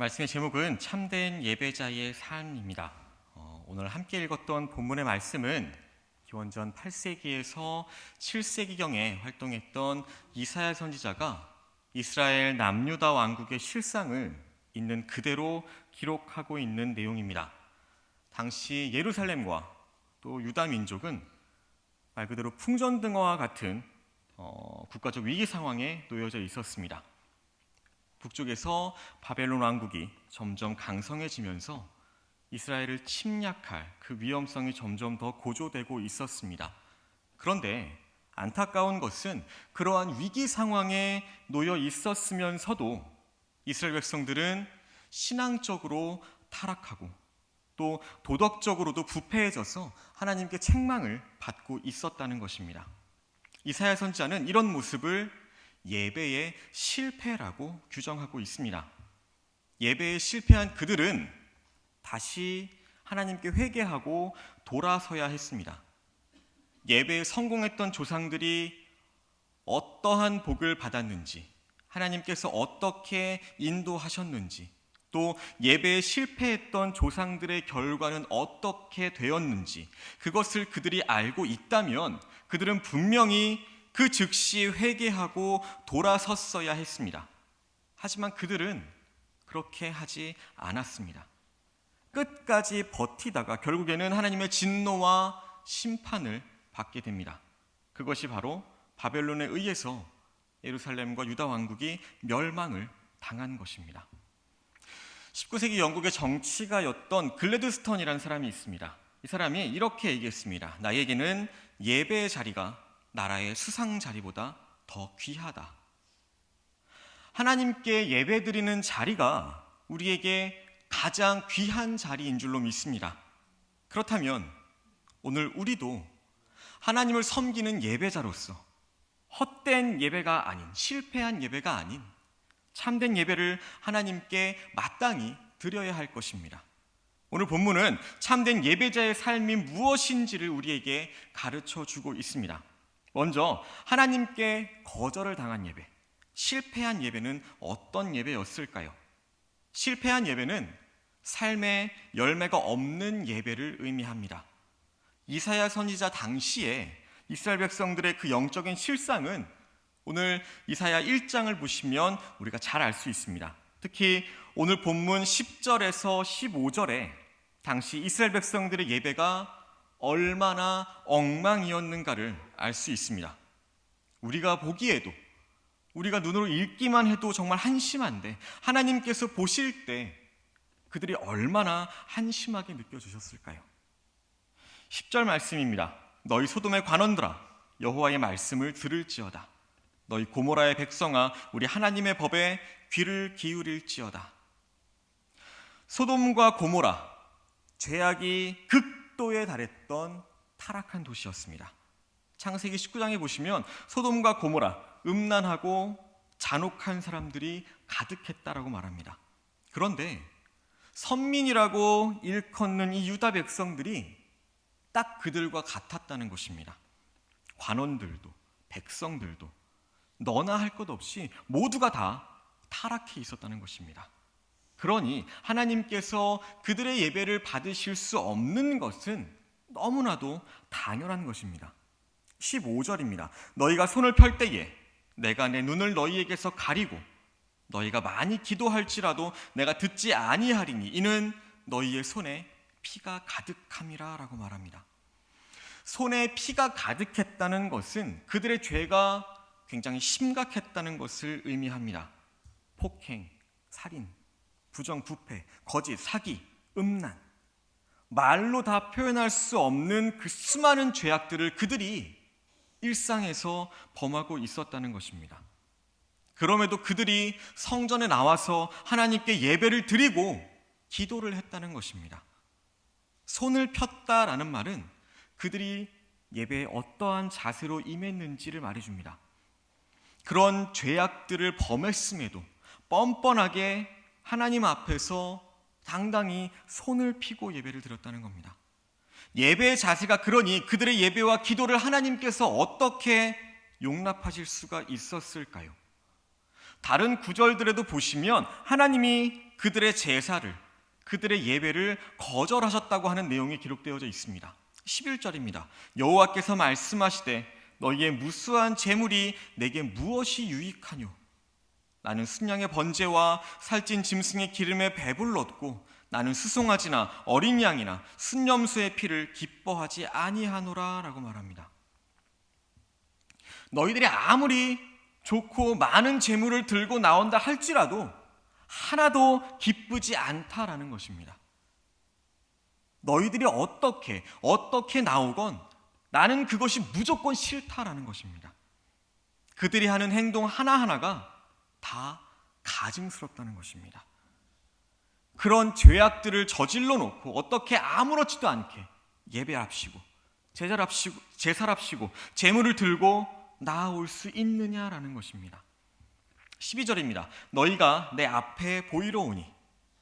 말씀의 제목은 참된 예배자의 삶입니다. 오늘 함께 읽었던 본문의 말씀은 기원전 8세기에서 7세기경에 활동했던 이사야 선지자가 이스라엘 남유다 왕국의 실상을 있는 그대로 기록하고 있는 내용입니다. 당시 예루살렘과 또 유다 민족은 말 그대로 풍전등화와 같은 국가적 위기 상황에 놓여져 있었습니다. 북쪽에서 바벨론 왕국이 점점 강성해지면서 이스라엘을 침략할 그 위험성이 점점 더 고조되고 있었습니다. 그런데 안타까운 것은 그러한 위기 상황에 놓여 있었으면서도 이스라엘 백성들은 신앙적으로 타락하고 또 도덕적으로도 부패해져서 하나님께 책망을 받고 있었다는 것입니다. 이사야 선지자는 이런 모습을 예배의 실패라고 규정하고 있습니다. 예배에 실패한 그들은 다시 하나님께 회개하고 돌아서야 했습니다. 예배에 성공했던 조상들이 어떠한 복을 받았는지, 하나님께서 어떻게 인도하셨는지, 또 예배에 실패했던 조상들의 결과는 어떻게 되었는지 그것을 그들이 알고 있다면 그들은 분명히 그 즉시 회개하고 돌아섰어야 했습니다. 하지만 그들은 그렇게 하지 않았습니다. 끝까지 버티다가 결국에는 하나님의 진노와 심판을 받게 됩니다. 그것이 바로 바벨론에 의해서 예루살렘과 유다 왕국이 멸망을 당한 것입니다. 19세기 영국의 정치가였던 글래드스턴이라는 사람이 있습니다. 이 사람이 이렇게 얘기했습니다. 나에게는 예배의 자리가 나라의 수상 자리보다 더 귀하다. 하나님께 예배드리는 자리가 우리에게 가장 귀한 자리인 줄로 믿습니다. 그렇다면 오늘 우리도 하나님을 섬기는 예배자로서 헛된 예배가 아닌, 실패한 예배가 아닌 참된 예배를 하나님께 마땅히 드려야 할 것입니다. 오늘 본문은 참된 예배자의 삶이 무엇인지를 우리에게 가르쳐 주고 있습니다. 먼저 하나님께 거절을 당한 예배, 실패한 예배는 어떤 예배였을까요? 실패한 예배는 삶의 열매가 없는 예배를 의미합니다. 이사야 선지자 당시에 이스라엘 백성들의 그 영적인 실상은 오늘 이사야 1장을 보시면 우리가 잘 알 수 있습니다. 특히 오늘 본문 10절에서 15절에 당시 이스라엘 백성들의 예배가 얼마나 엉망이었는가를 알 수 있습니다. 우리가 보기에도, 우리가 눈으로 읽기만 해도 정말 한심한데 하나님께서 보실 때 그들이 얼마나 한심하게 느껴지셨을까요? 10절 말씀입니다. 너희 소돔의 관원들아 여호와의 말씀을 들을지어다. 너희 고모라의 백성아 우리 하나님의 법에 귀를 기울일지어다. 소돔과 고모라, 죄악이 극도에 달했던 타락한 도시였습니다. 창세기 19장에 보시면 소돔과 고모라, 음란하고 잔혹한 사람들이 가득했다라고 말합니다. 그런데 선민이라고 일컫는 이 유다 백성들이 딱 그들과 같았다는 것입니다. 관원들도 백성들도 너나 할 것 없이 모두가 다 타락해 있었다는 것입니다. 그러니 하나님께서 그들의 예배를 받으실 수 없는 것은 너무나도 당연한 것입니다. 15절입니다. 너희가 손을 펼 때에 내가 내 눈을 너희에게서 가리고 너희가 많이 기도할지라도 내가 듣지 아니하리니 이는 너희의 손에 피가 가득함이라 라고 말합니다. 손에 피가 가득했다는 것은 그들의 죄가 굉장히 심각했다는 것을 의미합니다. 폭행, 살인, 부정부패, 거짓, 사기, 음란, 말로 다 표현할 수 없는 그 수많은 죄악들을 그들이 일상에서 범하고 있었다는 것입니다. 그럼에도 그들이 성전에 나와서 하나님께 예배를 드리고 기도를 했다는 것입니다. 손을 폈다라는 말은 그들이 예배에 어떠한 자세로 임했는지를 말해줍니다. 그런 죄악들을 범했음에도 뻔뻔하게 하나님 앞에서 당당히 손을 펴고 예배를 드렸다는 겁니다. 예배의 자세가 그러니 그들의 예배와 기도를 하나님께서 어떻게 용납하실 수가 있었을까요? 다른 구절들에도 보시면 하나님이 그들의 제사를, 그들의 예배를 거절하셨다고 하는 내용이 기록되어 있습니다. 11절입니다. 여호와께서 말씀하시되 너희의 무수한 재물이 내게 무엇이 유익하뇨? 나는 순양의 번제와 살찐 짐승의 기름에 배불렀고 나는 수송아지나 어린 양이나 순념수의 피를 기뻐하지 아니하노라 라고 말합니다. 너희들이 아무리 좋고 많은 재물을 들고 나온다 할지라도 하나도 기쁘지 않다라는 것입니다. 너희들이 어떻게 나오건 나는 그것이 무조건 싫다라는 것입니다. 그들이 하는 행동 하나하나가 다 가증스럽다는 것입니다. 그런 죄악들을 저질러 놓고 어떻게 아무렇지도 않게 예배합시고 제사랍시고 재물을 들고 나아올 수 있느냐라는 것입니다. 12절입니다. 너희가 내 앞에 보이러 오니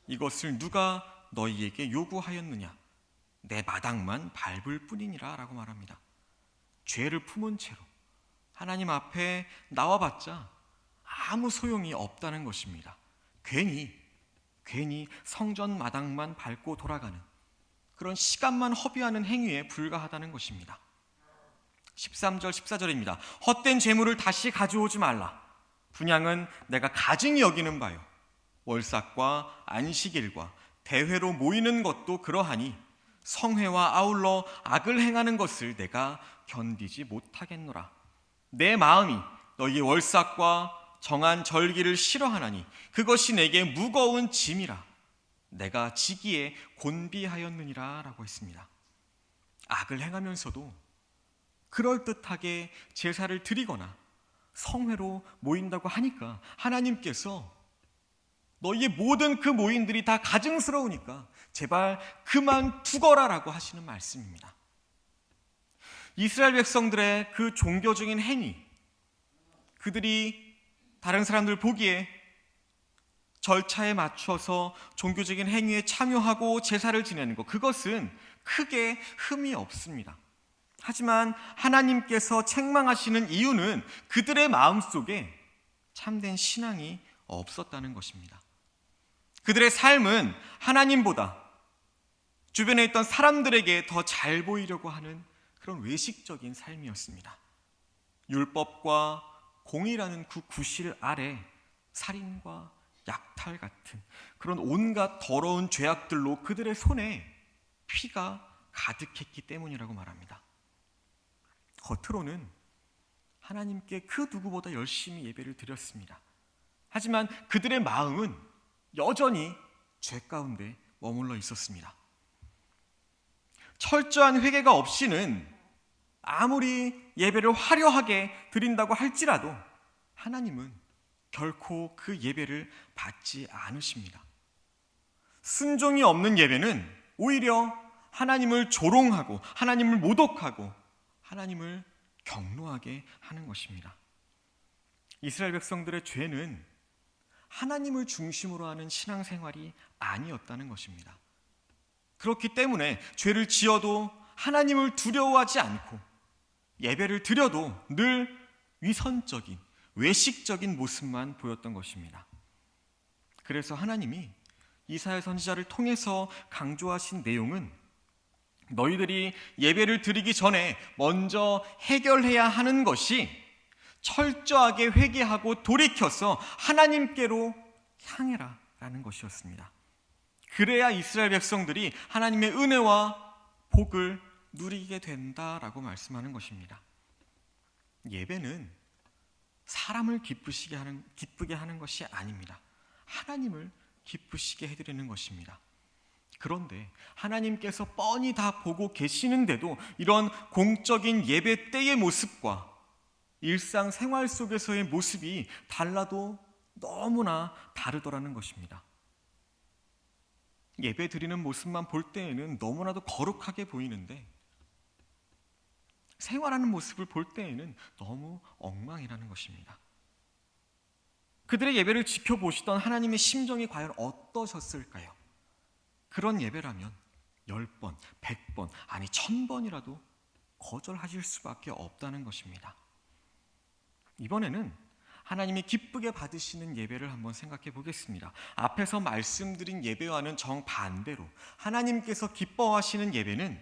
이것을 누가 너희에게 요구하였느냐? 내 마당만 밟을 뿐이니라 라고 말합니다. 죄를 품은 채로 하나님 앞에 나와봤자 아무 소용이 없다는 것입니다. 괜히 성전 마당만 밟고 돌아가는 그런 시간만 허비하는 행위에 불과하다는 것입니다. 13절 14절입니다. 헛된 재물을 다시 가져오지 말라. 분향은 내가 가증히 여기는 바요. 월삭과 안식일과 대회로 모이는 것도 그러하니 성회와 아울러 악을 행하는 것을 내가 견디지 못하겠노라. 내 마음이 너희의 월삭과 정한 절기를 싫어하나니 그것이 내게 무거운 짐이라. 내가 지기에 곤비하였느니라 라고 했습니다. 악을 행하면서도 그럴듯하게 제사를 드리거나 성회로 모인다고 하니까 하나님께서 너희의 모든 그 모임들이 다 가증스러우니까 제발 그만두거라 라고 하시는 말씀입니다. 이스라엘 백성들의 그 종교적인 행위, 그들이 다른 사람들 보기에 절차에 맞춰서 종교적인 행위에 참여하고 제사를 지내는 것, 그것은 크게 흠이 없습니다. 하지만 하나님께서 책망하시는 이유는 그들의 마음속에 참된 신앙이 없었다는 것입니다. 그들의 삶은 하나님보다 주변에 있던 사람들에게 더 잘 보이려고 하는 그런 외식적인 삶이었습니다. 율법과 공의라는 그 구실 아래 살인과 약탈 같은 그런 온갖 더러운 죄악들로 그들의 손에 피가 가득했기 때문이라고 말합니다. 겉으로는 하나님께 그 누구보다 열심히 예배를 드렸습니다. 하지만 그들의 마음은 여전히 죄 가운데 머물러 있었습니다. 철저한 회개가 없이는 아무리 예배를 화려하게 드린다고 할지라도 하나님은 결코 그 예배를 받지 않으십니다. 순종이 없는 예배는 오히려 하나님을 조롱하고 하나님을 모독하고 하나님을 경노하게 하는 것입니다. 이스라엘 백성들의 죄는 하나님을 중심으로 하는 신앙생활이 아니었다는 것입니다. 그렇기 때문에 죄를 지어도 하나님을 두려워하지 않고 예배를 드려도 늘 위선적인, 외식적인 모습만 보였던 것입니다. 그래서 하나님이 이사야 선지자를 통해서 강조하신 내용은 너희들이 예배를 드리기 전에 먼저 해결해야 하는 것이 철저하게 회개하고 돌이켜서 하나님께로 향해라 라는 것이었습니다. 그래야 이스라엘 백성들이 하나님의 은혜와 복을 누리게 된다라고 말씀하는 것입니다. 예배는 사람을 기쁘게 하는 것이 아닙니다. 하나님을 기쁘시게 해드리는 것입니다. 그런데 하나님께서 뻔히 다 보고 계시는데도 이런 공적인 예배 때의 모습과 일상생활 속에서의 모습이 달라도 너무나 다르더라는 것입니다. 예배 드리는 모습만 볼 때에는 너무나도 거룩하게 보이는데 생활하는 모습을 볼 때에는 너무 엉망이라는 것입니다. 그들의 예배를 지켜보시던 하나님의 심정이 과연 어떠셨을까요? 그런 예배라면 10번, 100번, 아니 1000번이라도 거절하실 수밖에 없다는 것입니다. 이번에는 하나님이 기쁘게 받으시는 예배를 한번 생각해 보겠습니다. 앞에서 말씀드린 예배와는 정반대로 하나님께서 기뻐하시는 예배는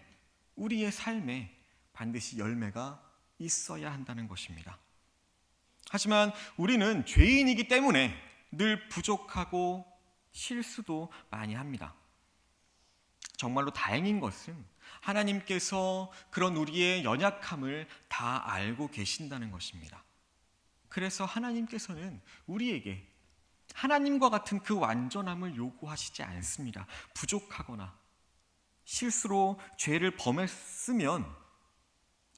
우리의 삶에 반드시 열매가 있어야 한다는 것입니다. 하지만 우리는 죄인이기 때문에 늘 부족하고 실수도 많이 합니다. 정말로 다행인 것은 하나님께서 그런 우리의 연약함을 다 알고 계신다는 것입니다. 그래서 하나님께서는 우리에게 하나님과 같은 그 완전함을 요구하시지 않습니다. 부족하거나 실수로 죄를 범했으면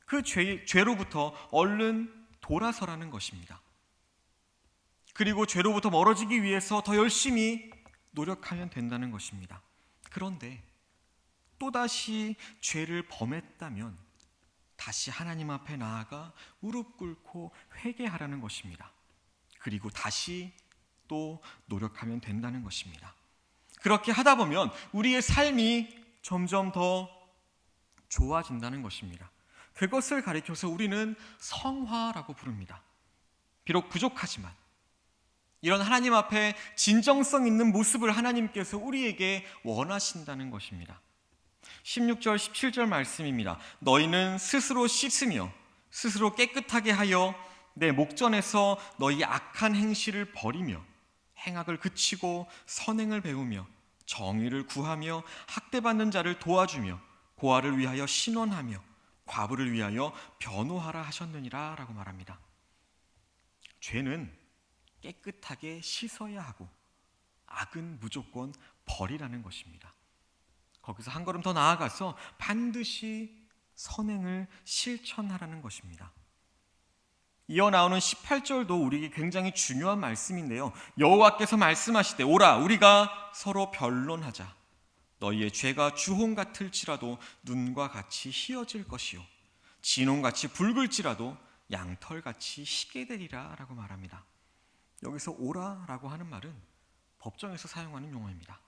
그 죄로부터 얼른 돌아서라는 것입니다. 그리고 죄로부터 멀어지기 위해서 더 열심히 노력하면 된다는 것입니다. 그런데 또다시 죄를 범했다면 다시 하나님 앞에 나아가 무릎 꿇고 회개하라는 것입니다. 그리고 다시 또 노력하면 된다는 것입니다. 그렇게 하다 보면 우리의 삶이 점점 더 좋아진다는 것입니다. 그것을 가리켜서 우리는 성화라고 부릅니다. 비록 부족하지만 이런 하나님 앞에 진정성 있는 모습을 하나님께서 우리에게 원하신다는 것입니다. 16절 17절 말씀입니다. 너희는 스스로 씻으며 스스로 깨끗하게 하여 내 목전에서 너희 악한 행실을 버리며 행악을 그치고 선행을 배우며 정의를 구하며 학대받는 자를 도와주며 고아를 위하여 신원하며 과부를 위하여 변호하라 하셨느니라 라고 말합니다. 죄는 깨끗하게 씻어야 하고 악은 무조건 버리라는 것입니다. 거기서 한 걸음 더 나아가서 반드시 선행을 실천하라는 것입니다. 이어 나오는 18절도 우리에게 굉장히 중요한 말씀인데요. 여호와께서 말씀하시되 오라 우리가 서로 변론하자. 너희의 죄가 주홍 같을지라도 눈과 같이 희어질 것이요 진홍같이 붉을지라도 양털같이 희게 되리라 라고 말합니다. 여기서 오라라고 하는 말은 법정에서 사용하는 용어입니다.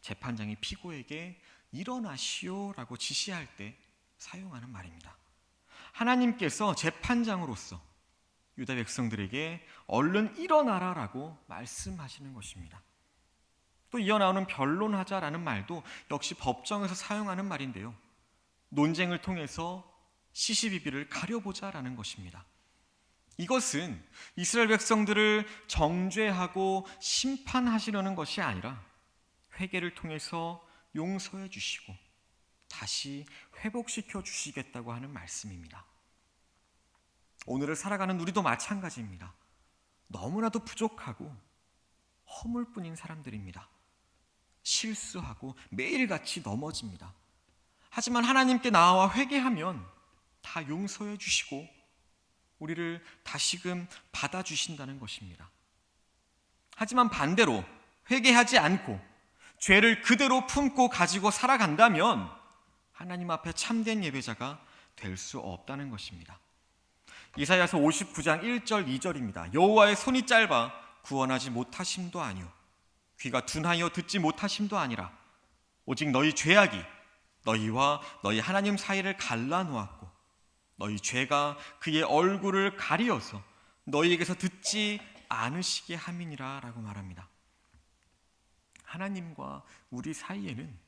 재판장이 피고에게 일어나시오라고 지시할 때 사용하는 말입니다. 하나님께서 재판장으로서 유다 백성들에게 얼른 일어나라라고 말씀하시는 것입니다. 또 이어 나오는 변론하자라는 말도 역시 법정에서 사용하는 말인데요. 논쟁을 통해서 시시비비를 가려보자라는 것입니다. 이것은 이스라엘 백성들을 정죄하고 심판하시려는 것이 아니라 회개를 통해서 용서해 주시고 다시 회복시켜 주시겠다고 하는 말씀입니다. 오늘을 살아가는 우리도 마찬가지입니다. 너무나도 부족하고 허물뿐인 사람들입니다. 실수하고 매일같이 넘어집니다. 하지만 하나님께 나와 회개하면 다 용서해 주시고 우리를 다시금 받아주신다는 것입니다. 하지만 반대로 회개하지 않고 죄를 그대로 품고 가지고 살아간다면 하나님 앞에 참된 예배자가 될 수 없다는 것입니다. 이사야서 59장 1절 2절입니다. 여호와의 손이 짧아 구원하지 못하심도 아니요 귀가 둔하여 듣지 못하심도 아니라 오직 너희 죄악이 너희와 너희 하나님 사이를 갈라놓았고 너희 죄가 그의 얼굴을 가리어서 너희에게서 듣지 않으시게 함이니라 라고 말합니다. 하나님과 우리 사이에는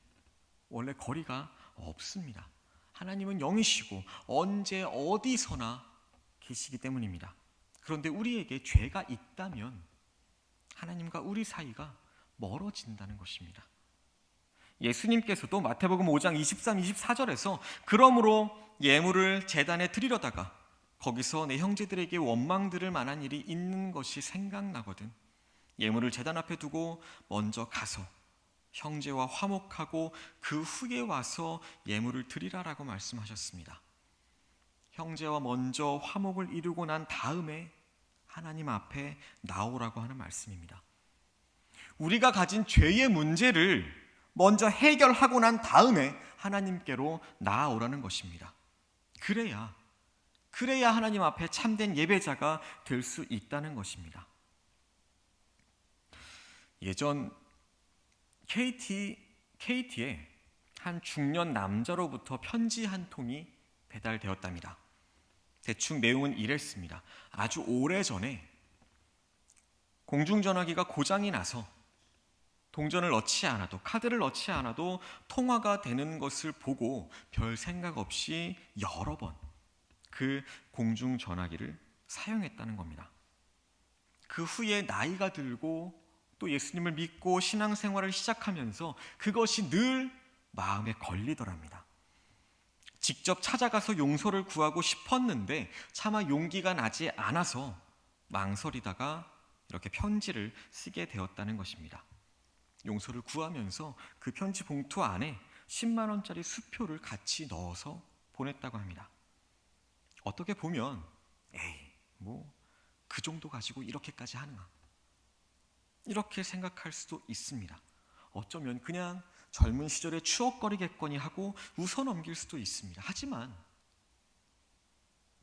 원래 거리가 없습니다. 하나님은 영이시고 언제 어디서나 계시기 때문입니다. 그런데 우리에게 죄가 있다면 하나님과 우리 사이가 멀어진다는 것입니다. 예수님께서도 마태복음 5장 23, 24절에서 그러므로 예물을 제단에 드리려다가 거기서 내 형제들에게 원망 들을 만한 일이 있는 것이 생각나거든 예물을 제단 앞에 두고 먼저 가서 형제와 화목하고 그 후에 와서 예물을 드리라라고 말씀하셨습니다. 형제와 먼저 화목을 이루고 난 다음에 하나님 앞에 나오라고 하는 말씀입니다. 우리가 가진 죄의 문제를 먼저 해결하고 난 다음에 하나님께로 나아오라는 것입니다. 그래야 하나님 앞에 참된 예배자가 될 수 있다는 것입니다. 예전 KT에 한 중년 남자로부터 편지 한 통이 배달되었답니다. 대충 내용은 이랬습니다. 아주 오래전에 공중전화기가 고장이 나서 동전을 넣지 않아도, 카드를 넣지 않아도 통화가 되는 것을 보고 별 생각 없이 여러 번 그 공중전화기를 사용했다는 겁니다. 그 후에 나이가 들고 또 예수님을 믿고 신앙생활을 시작하면서 그것이 늘 마음에 걸리더랍니다. 직접 찾아가서 용서를 구하고 싶었는데 차마 용기가 나지 않아서 망설이다가 이렇게 편지를 쓰게 되었다는 것입니다. 용서를 구하면서 그 편지 봉투 안에 10만 원짜리 수표를 같이 넣어서 보냈다고 합니다. 어떻게 보면 그 정도 가지고 이렇게까지 하나, 이렇게 생각할 수도 있습니다. 어쩌면 그냥 젊은 시절의 추억거리겠거니 하고 웃어 넘길 수도 있습니다. 하지만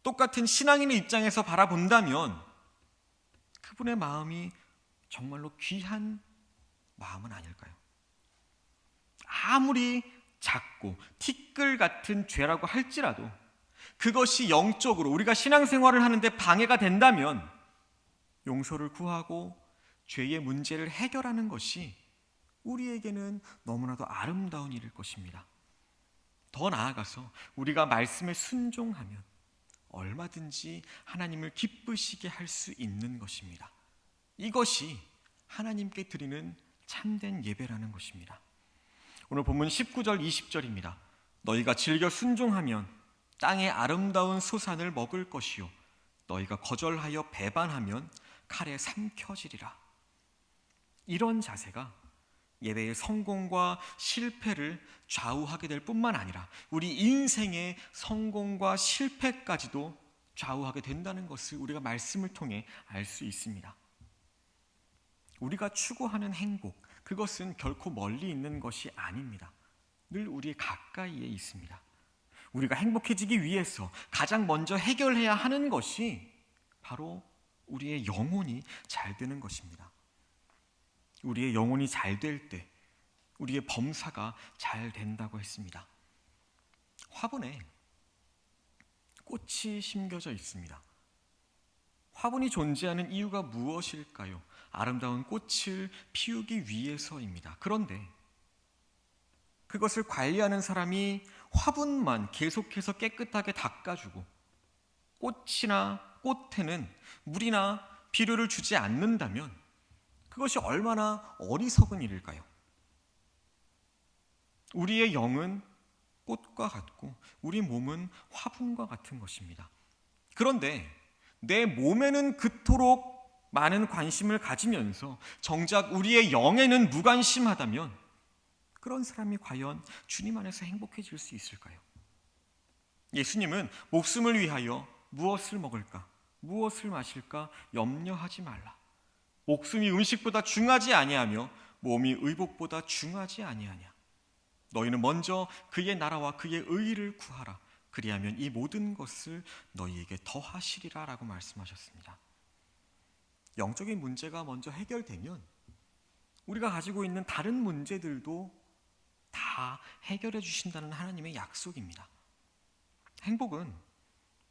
똑같은 신앙인의 입장에서 바라본다면 그분의 마음이 정말로 귀한 마음은 아닐까요? 아무리 작고 티끌 같은 죄라고 할지라도 그것이 영적으로 우리가 신앙생활을 하는데 방해가 된다면 용서를 구하고 죄의 문제를 해결하는 것이 우리에게는 너무나도 아름다운 일일 것입니다. 더 나아가서 우리가 말씀에 순종하면 얼마든지 하나님을 기쁘시게 할 수 있는 것입니다. 이것이 하나님께 드리는 참된 예배라는 것입니다. 오늘 본문 19절 20절입니다. 너희가 즐겨 순종하면 땅의 아름다운 소산을 먹을 것이요 너희가 거절하여 배반하면 칼에 삼켜지리라. 이런 자세가 예배의 성공과 실패를 좌우하게 될 뿐만 아니라 우리 인생의 성공과 실패까지도 좌우하게 된다는 것을 우리가 말씀을 통해 알 수 있습니다. 우리가 추구하는 행복, 그것은 결코 멀리 있는 것이 아닙니다. 늘 우리 가까이에 있습니다. 우리가 행복해지기 위해서 가장 먼저 해결해야 하는 것이 바로 우리의 영혼이 잘 되는 것입니다. 우리의 영혼이 잘 될 때 우리의 범사가 잘 된다고 했습니다. 화분에 꽃이 심겨져 있습니다. 화분이 존재하는 이유가 무엇일까요? 아름다운 꽃을 피우기 위해서입니다. 그런데 그것을 관리하는 사람이 화분만 계속해서 깨끗하게 닦아주고 꽃이나 꽃에는 물이나 비료를 주지 않는다면 그것이 얼마나 어리석은 일일까요? 우리의 영은 꽃과 같고 우리 몸은 화분과 같은 것입니다. 그런데 내 몸에는 그토록 많은 관심을 가지면서 정작 우리의 영에는 무관심하다면 그런 사람이 과연 주님 안에서 행복해질 수 있을까요? 예수님은 목숨을 위하여 무엇을 먹을까, 무엇을 마실까 염려하지 말라. 목숨이 음식보다 중하지 아니하며 몸이 의복보다 중하지 아니하냐. 너희는 먼저 그의 나라와 그의 의를 구하라. 그리하면 이 모든 것을 너희에게 더하시리라 라고 말씀하셨습니다. 영적인 문제가 먼저 해결되면 우리가 가지고 있는 다른 문제들도 다 해결해 주신다는 하나님의 약속입니다. 행복은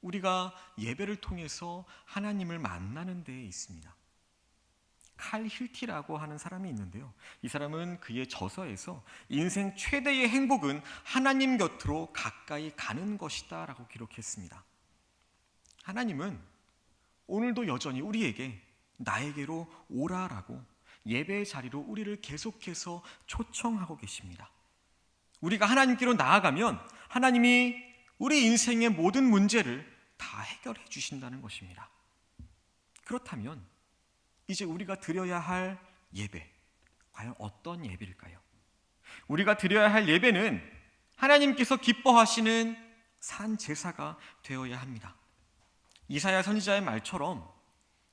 우리가 예배를 통해서 하나님을 만나는 데에 있습니다. 칼 힐티라고 하는 사람이 있는데요. 이 사람은 그의 저서에서 인생 최대의 행복은 하나님 곁으로 가까이 가는 것이다 라고 기록했습니다. 하나님은 오늘도 여전히 우리에게 나에게로 오라라고 예배의 자리로 우리를 계속해서 초청하고 계십니다. 우리가 하나님께로 나아가면 하나님이 우리 인생의 모든 문제를 다 해결해 주신다는 것입니다. 그렇다면 이제 우리가 드려야 할 예배, 과연 어떤 예배일까요? 우리가 드려야 할 예배는 하나님께서 기뻐하시는 산 제사가 되어야 합니다. 이사야 선지자의 말처럼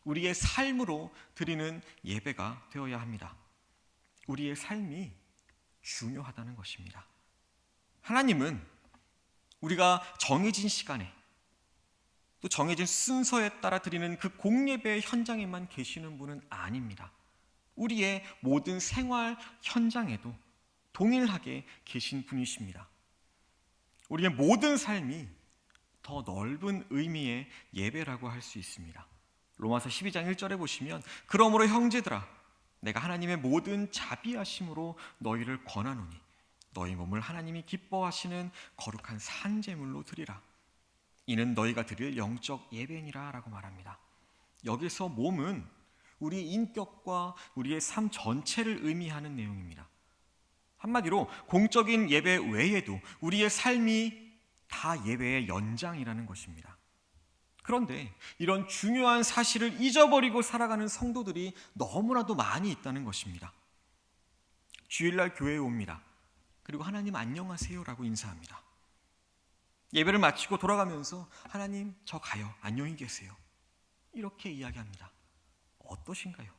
우리의 삶으로 드리는 예배가 되어야 합니다. 우리의 삶이 중요하다는 것입니다. 하나님은 우리가 정해진 시간에 또 정해진 순서에 따라 드리는 그 공예배의 현장에만 계시는 분은 아닙니다. 우리의 모든 생활 현장에도 동일하게 계신 분이십니다. 우리의 모든 삶이 더 넓은 의미의 예배라고 할 수 있습니다. 로마서 12장 1절에 보시면 그러므로 형제들아 내가 하나님의 모든 자비하심으로 너희를 권하노니 너희 몸을 하나님이 기뻐하시는 거룩한 산제물로 드리라. 이는 너희가 드릴 영적 예배니라 라고 말합니다. 여기서 몸은 우리 인격과 우리의 삶 전체를 의미하는 내용입니다. 한마디로 공적인 예배 외에도 우리의 삶이 다 예배의 연장이라는 것입니다. 그런데 이런 중요한 사실을 잊어버리고 살아가는 성도들이 너무나도 많이 있다는 것입니다. 주일날 교회에 옵니다. 그리고 하나님 안녕하세요라고 인사합니다. 예배를 마치고 돌아가면서 하나님 저 가요. 안녕히 계세요. 이렇게 이야기합니다. 어떠신가요?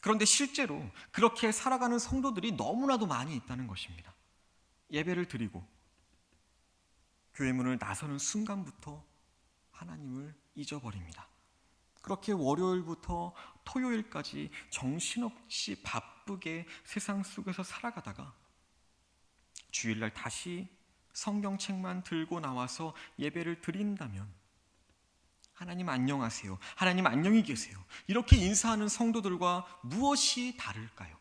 그런데 실제로 그렇게 살아가는 성도들이 너무나도 많이 있다는 것입니다. 예배를 드리고 교회 문을 나서는 순간부터 하나님을 잊어버립니다. 그렇게 월요일부터 토요일까지 정신없이 바쁘게 세상 속에서 살아가다가 주일날 다시 성경책만 들고 나와서 예배를 드린다면 하나님 안녕하세요. 하나님 안녕히 계세요. 이렇게 인사하는 성도들과 무엇이 다를까요?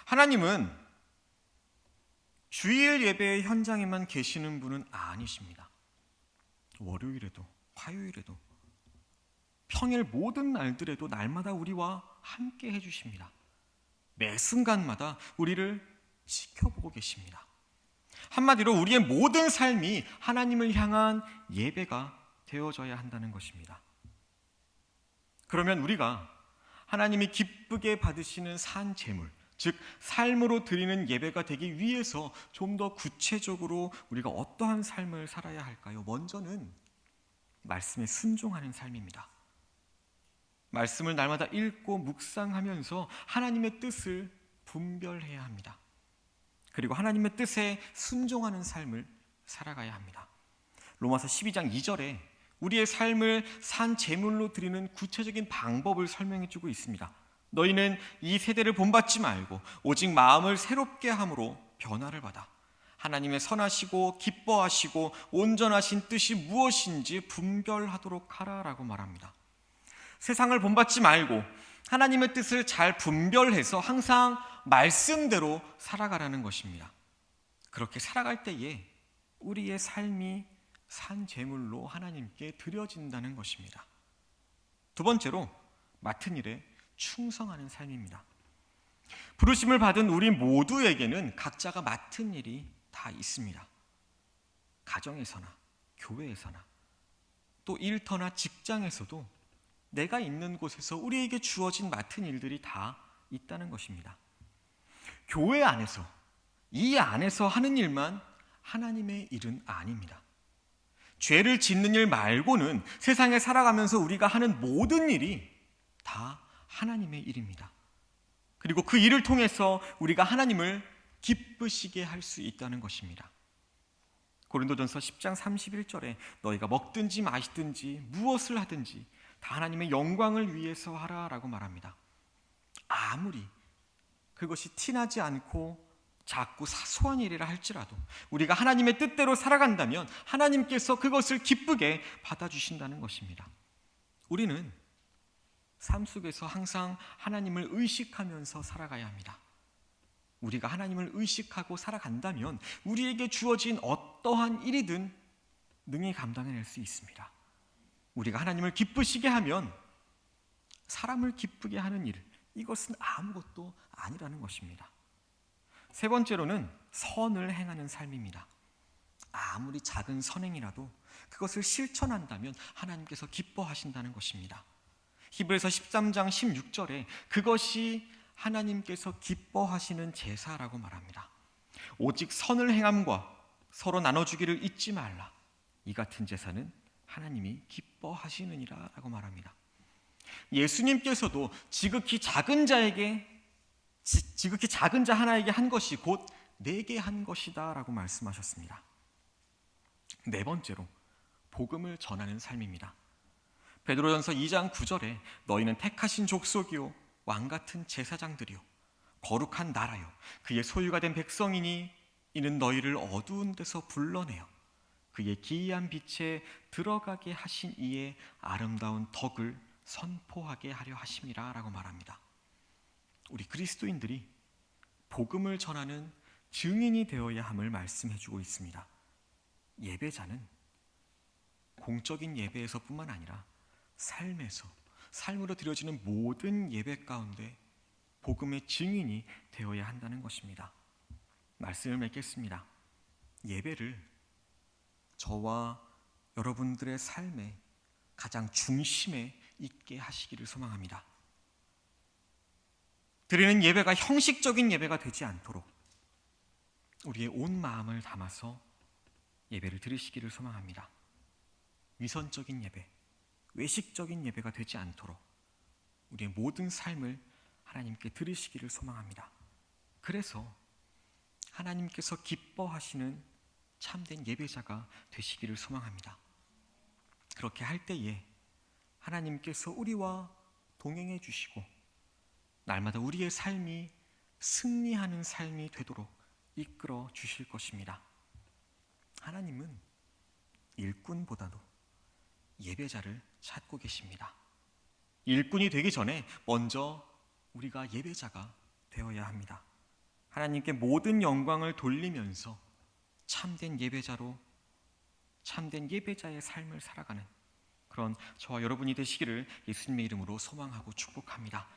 하나님은 주일 예배의 현장에만 계시는 분은 아니십니다. 월요일에도 화요일에도 평일 모든 날들에도 날마다 우리와 함께 해주십니다. 매 순간마다 우리를 지켜보고 계십니다. 한마디로 우리의 모든 삶이 하나님을 향한 예배가 되어져야 한다는 것입니다. 그러면 우리가 하나님이 기쁘게 받으시는 산 제물, 즉 삶으로 드리는 예배가 되기 위해서 좀 더 구체적으로 우리가 어떠한 삶을 살아야 할까요? 먼저는 말씀에 순종하는 삶입니다. 말씀을 날마다 읽고 묵상하면서 하나님의 뜻을 분별해야 합니다. 그리고 하나님의 뜻에 순종하는 삶을 살아가야 합니다. 로마서 12장 2절에 우리의 삶을 산 제물로 드리는 구체적인 방법을 설명해 주고 있습니다. 너희는 이 세대를 본받지 말고 오직 마음을 새롭게 함으로 변화를 받아 하나님의 선하시고 기뻐하시고 온전하신 뜻이 무엇인지 분별하도록 하라라고 말합니다. 세상을 본받지 말고 하나님의 뜻을 잘 분별해서 항상 말씀대로 살아가라는 것입니다. 그렇게 살아갈 때에 우리의 삶이 산 제물로 하나님께 드려진다는 것입니다. 두 번째로 맡은 일에 충성하는 삶입니다. 부르심을 받은 우리 모두에게는 각자가 맡은 일이 다 있습니다. 가정에서나 교회에서나 또 일터나 직장에서도 내가 있는 곳에서 우리에게 주어진 맡은 일들이 다 있다는 것입니다. 교회 안에서, 이 안에서 하는 일만 하나님의 일은 아닙니다. 죄를 짓는 일 말고는 세상에 살아가면서 우리가 하는 모든 일이 다 하나님의 일입니다. 그리고 그 일을 통해서 우리가 하나님을 기쁘시게 할 수 있다는 것입니다. 고린도전서 10장 31절에 너희가 먹든지 마시든지 무엇을 하든지 다 하나님의 영광을 위해서 하라라고 말합니다. 아무리 그것이 티나지 않고 작고 사소한 일이라 할지라도 우리가 하나님의 뜻대로 살아간다면 하나님께서 그것을 기쁘게 받아주신다는 것입니다. 우리는 삶 속에서 항상 하나님을 의식하면서 살아가야 합니다. 우리가 하나님을 의식하고 살아간다면 우리에게 주어진 어떠한 일이든 능히 감당해낼 수 있습니다. 우리가 하나님을 기쁘시게 하면 사람을 기쁘게 하는 일, 이것은 아무것도 아니라는 것입니다. 세 번째로는 선을 행하는 삶입니다. 아무리 작은 선행이라도 그것을 실천한다면 하나님께서 기뻐하신다는 것입니다. 히브리서 13장 16절에 그것이 하나님께서 기뻐하시는 제사라고 말합니다. 오직 선을 행함과 서로 나눠주기를 잊지 말라. 이 같은 제사는 하나님이 기뻐하시느니라 라고 말합니다. 예수님께서도 지극히 작은 자 하나에게 한 것이 곧 내게 한 것이다 라고 말씀하셨습니다. 네 번째로 복음을 전하는 삶입니다. 베드로전서 2장 9절에 너희는 택하신 족속이요 왕같은 제사장들이요 거룩한 나라요 그의 소유가 된 백성이니 이는 너희를 어두운 데서 불러내어 그의 기이한 빛에 들어가게 하신 이의 아름다운 덕을 선포하게 하려 하심이라 라고 말합니다. 우리 그리스도인들이 복음을 전하는 증인이 되어야 함을 말씀해 주고 있습니다. 예배자는 공적인 예배에서뿐만 아니라 삶으로 드려지는 모든 예배 가운데 복음의 증인이 되어야 한다는 것입니다. 말씀을 맺겠습니다. 예배를 저와 여러분들의 삶의 가장 중심에 있게 하시기를 소망합니다. 드리는 예배가 형식적인 예배가 되지 않도록 우리의 온 마음을 담아서 예배를 드리시기를 소망합니다. 위선적인 예배, 외식적인 예배가 되지 않도록 우리의 모든 삶을 하나님께 드리시기를 소망합니다. 그래서 하나님께서 기뻐하시는 참된 예배자가 되시기를 소망합니다. 그렇게 할 때에 하나님께서 우리와 동행해 주시고 날마다 우리의 삶이 승리하는 삶이 되도록 이끌어 주실 것입니다. 하나님은 일꾼보다도 예배자를 찾고 계십니다. 일꾼이 되기 전에 먼저 우리가 예배자가 되어야 합니다. 하나님께 모든 영광을 돌리면서 참된 예배자로 참된 예배자의 삶을 살아가는 그런 저와 여러분이 되시기를 예수님의 이름으로 소망하고 축복합니다.